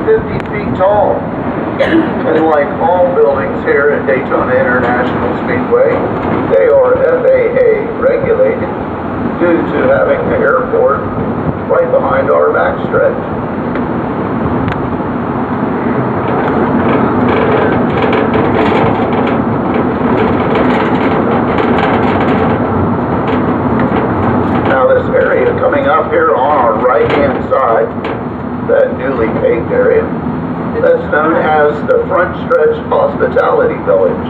50 feet tall. And like all buildings here at Daytona International Speedway, they are FAA regulated due to having the airport right behind our backstretch. Now this area coming up here on our right-hand side, that newly paved area, that's known as the Front Stretch Hospitality Village.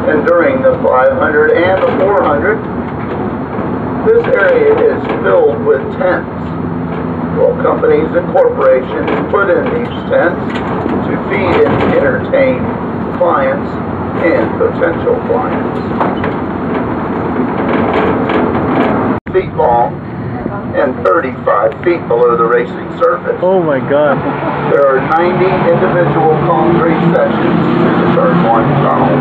And during the 500 and the 400, this area is filled with tents. Well, companies and corporations put in these tents to feed and entertain clients and potential clients. Feet long and 35 feet below the racing surface. Oh my God. There are 90 individual concrete sections to the Turn 1 tunnel.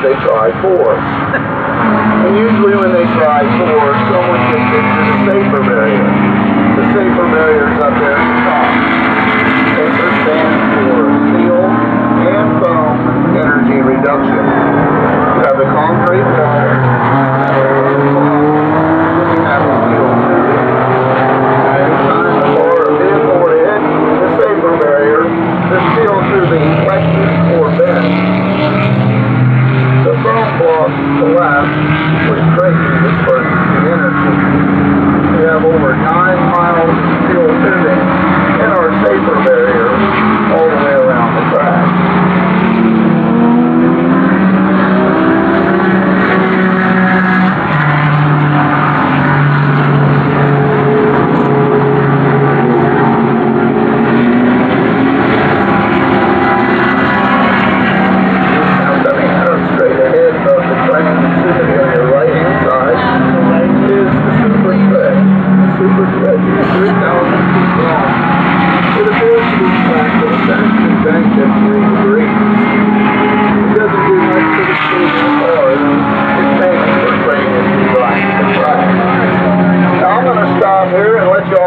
They try 4. And usually when they try 4, someone gets into the safer barrier. The safer barrier is up there at the top. Safer stands for seal and foam energy reduction. You have the concrete wall, looking at the steel tubing. Anytime the car or vehicle would hit the safer barrier, the steel tubing flexes or bends. The foam block collapse, which greatly disperses the energy. We have over 9 miles of steel tubing in our safer barrier all the way around the track.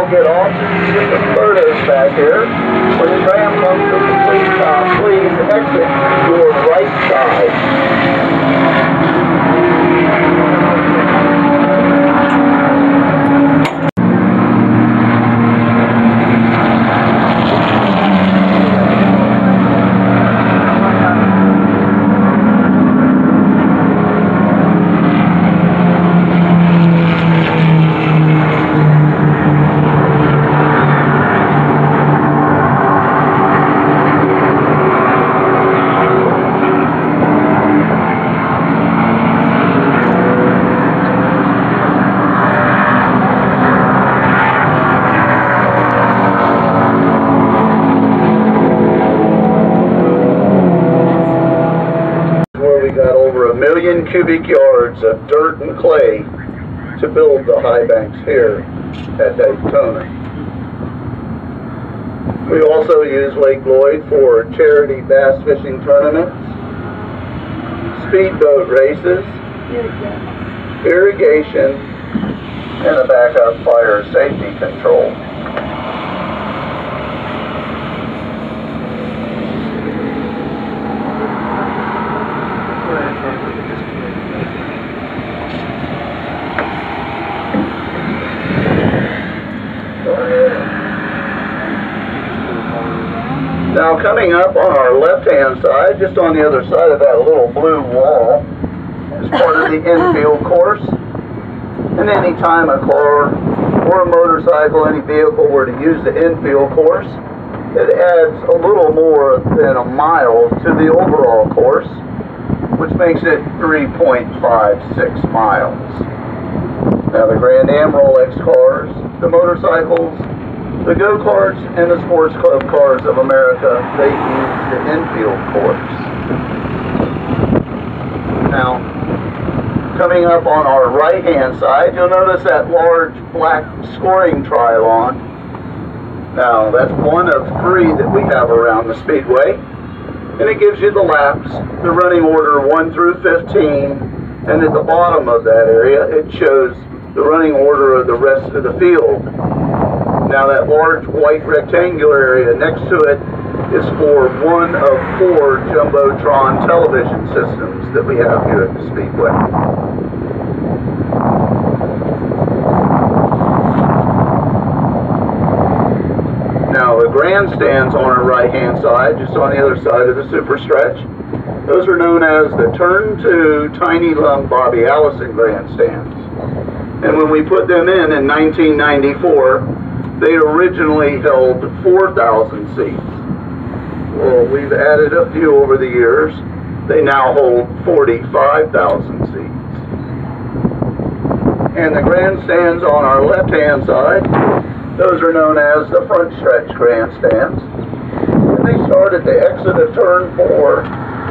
Get off, get the photos back here. When the tram comes to a complete stop, please exit your right side. Cubic yards of dirt and clay to build the high banks here at Daytona. We also use Lake Lloyd for charity bass fishing tournaments, speedboat races, irrigation, and a backup fire safety control. Now coming up on our left-hand side, just on the other side of that little blue wall, is part of the infield course. And any time a car or a motorcycle, any vehicle were to use the infield course, it adds a little more than a mile to the overall course, which makes it 3.56 miles. Now the Grand Am Rolex cars, the motorcycles, the go-karts, and the Sports Club Cars of America, they use the infield course. Now, coming up on our right-hand side, you'll notice that large black scoring trylon. Now, that's one of 3 that we have around the Speedway. And it gives you the laps, the running order 1 through 15, and at the bottom of that area, it shows the running order of the rest of the field. Now that large white rectangular area next to it is for one of 4 Jumbotron television systems that we have here at the Speedway. Now the grandstands on our right hand side, just on the other side of the super stretch, those are known as the Turn 2 Tiny Lung Bobby Allison grandstands. And when we put them in 1994, they originally held 4,000 seats. Well, we've added a few over the years. They now hold 45,000 seats. And the grandstands on our left-hand side, those are known as the front stretch grandstands. And they start at the exit of turn 4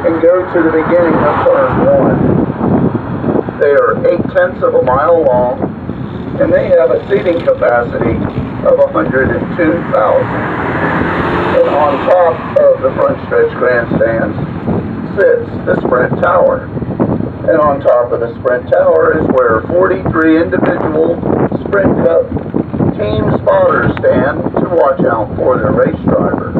and go to the beginning of turn 1. They are 0.8 of a mile long, and they have a seating capacity of 102,000. And on top of the front stretch grandstands sits the Sprint Tower. And on top of the Sprint Tower is where 43 individual Sprint Cup team spotters stand to watch out for their race driver.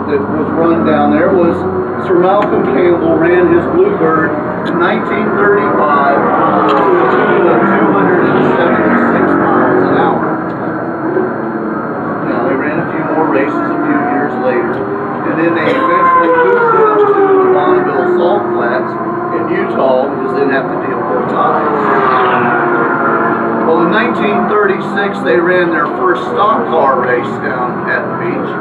That was run down there was Sir Malcolm Campbell ran his Bluebird in 1935 to a tune of 276 miles an hour. Now they ran a few more races a few years later, and then they eventually moved them to the Bonneville Salt Flats in Utah because they didn't have to deal with tides. Well, in 1936 they ran their first stock car race down at the beach.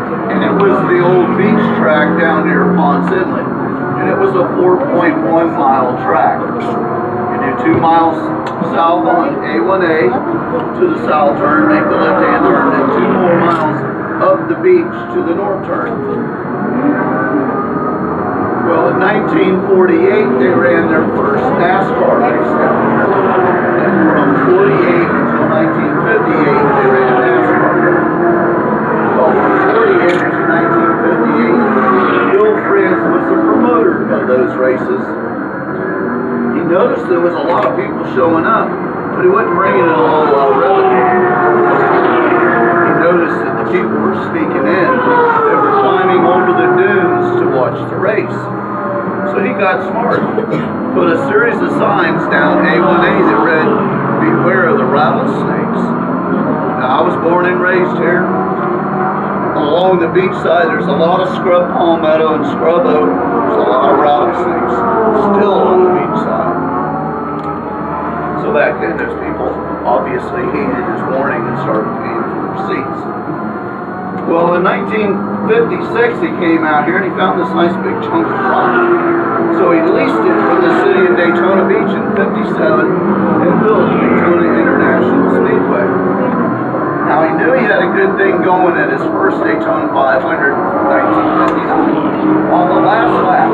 And it was the old beach track down near Ponce Inlet. And it was a 4.1 mile track. You do 2 miles south on A1A to the south turn, make the left-hand turn, and 2 more miles up the beach to the north turn. Well, in 1948, they ran their first NASCAR race down there. And from 48 until 1958, they ran NASCAR. Well, from 48 to 1958, Bill Frizz was the promoter of those races. He noticed there was a lot of people showing up, but he wasn't bringing in a whole lot of revenue. He noticed that the people were sneaking in. They were climbing over the dunes to watch the race. So he got smart, put a series of signs down A1A that read, "Beware of the rattlesnakes." Now, I was born and raised here. Along the beach side, there's a lot of scrub palmetto and scrub oak. There's a lot of rattlesnakes still on the beach side. So back then, those people obviously heeded his warning and started paying for their seats. in 1956 he came out here and he found this nice big chunk of rock. So he leased it from the city of Daytona Beach in 57 and built Daytona International Speedway. Now he knew he had a good thing going at his first Daytona 500 in 1959. On the last lap,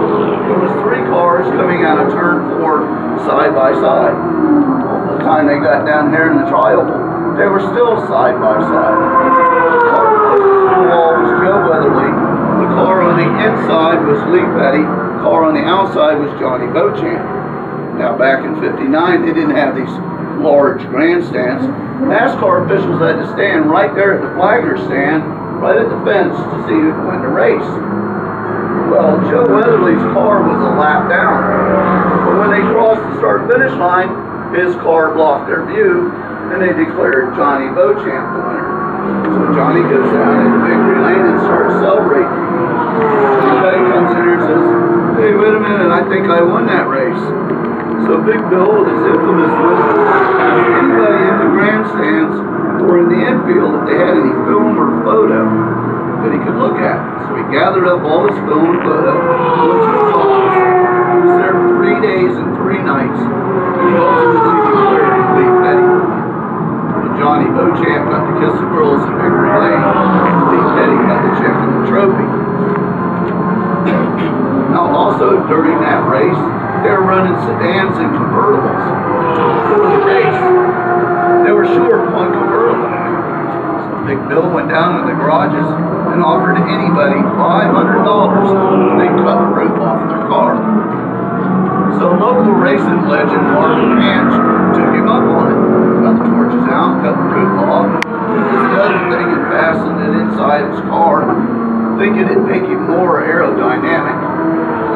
there was 3 cars coming out of turn 4 side by side. By the time they got down here in the trioval, they were still side by side. The car closest to the wall was Joe Weatherly. The car on the inside was Lee Petty. The car on the outside was Johnny Beauchamp. Now back in 59, they didn't have these large grandstands. NASCAR officials had to stand right there at the flagger stand, right at the fence, to see who could win the race. Well, Joe Weatherly's car was a lap down, but when they crossed the start-finish line, his car blocked their view, and they declared Johnny Beauchamp the winner. So Johnny goes down into victory lane and starts celebrating. Everybody comes in here and says, "Hey, wait a minute, I think I won that race." So Big Bill, with his infamous wisdom, asked anybody in the grandstands or in the infield if they had any film or photo that he could look at. So he gathered up all his film and photo, went to his office. He was there for 3 days and 3 nights, and he ultimately declared Lee Petty. But Johnny Beauchamp got to kiss the girls in Victory Lane. Lee Petty got the check and the trophy. Now also during that race, they were running sedans and convertibles. Before the race, they were short one convertible. So Big Bill went down to the garages and offered anybody $500 if they cut the roof off their car. So local racing legend Marvin Ranch took him up on it. Got the torches out, cut the roof off, took the other thing and fastened it inside his car, thinking it'd make him more aerodynamic.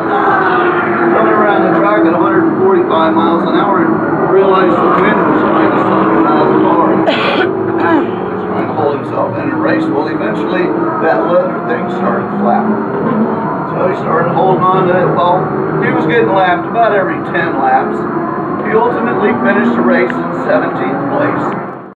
Coming around the track at 145 miles an hour and realized the wind was trying to suck him out of the car. He was trying to hold himself in a race. Well, eventually that leather thing started flapping. So he started holding on to it. Well, he was getting lapped about every 10 laps. He ultimately finished the race in 17th place.